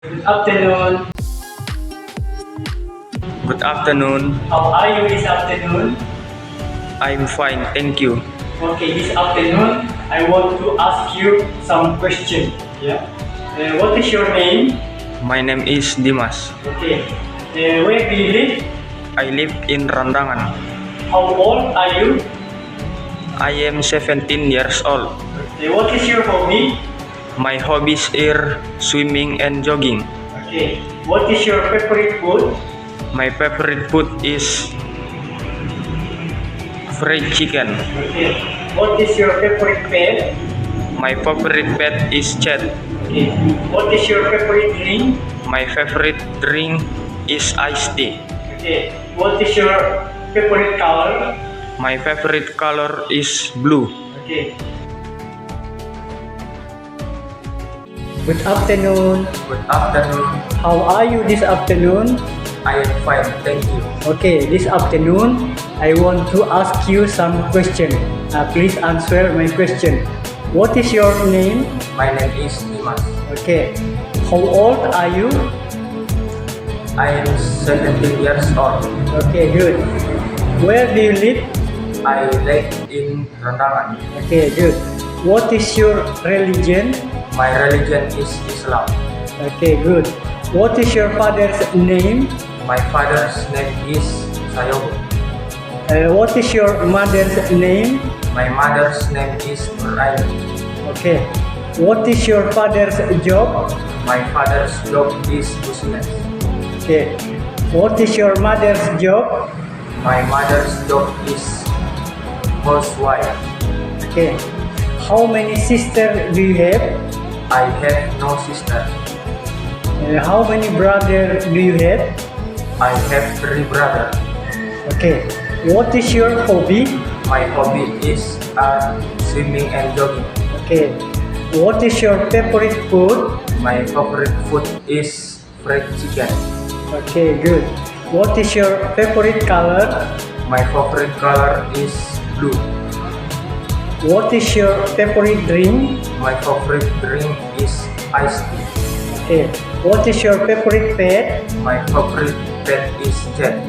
Good afternoon. Good afternoon. How are you this afternoon? I'm fine, thank you. Okay, this afternoon I want to ask you some question. Yeah. What is your name? My name is Dimas. Okay. Where do you live? I live in Randangan. How old are you? I am 17 years old. Okay. What is your hobby? My hobbies are swimming and jogging. Okay. What is your favorite food? My favorite food is fried chicken. Okay. What is your favorite pet? My favorite pet is cat. Okay. What is your favorite drink? My favorite drink is iced tea. Okay. What is your favorite color? My favorite color is blue. Okay. Good afternoon. Good afternoon. How are you this afternoon? I am fine, thank you. Okay, this afternoon I want to ask you some question. Please answer my question. What is your name? My name is Dimas. Okay. How old are you? I am 17 years old. Okay, good. Where do you live? I live in Randangan. Okay, good. What is your religion? My religion is Islam. Okay, good. What is your father's name? My father's name is Sayogo. What is your mother's name? My mother's name is Bertanya. Okay. What is your father's job? My father's job is business. Okay. What is your mother's job? My mother's job is housewife. Okay. How many sisters do you have? I have no sister. How many brothers do you have? I have 3 brothers. Okay. What is your hobby? My hobby is swimming and jogging. Okay. What is your favorite food? My favorite food is fried chicken. Okay, good. What is your favorite color? My favorite color is blue. What is your favorite drink? My favorite drink is iced tea. Okay. What is your favorite pet? My favorite pet is cat.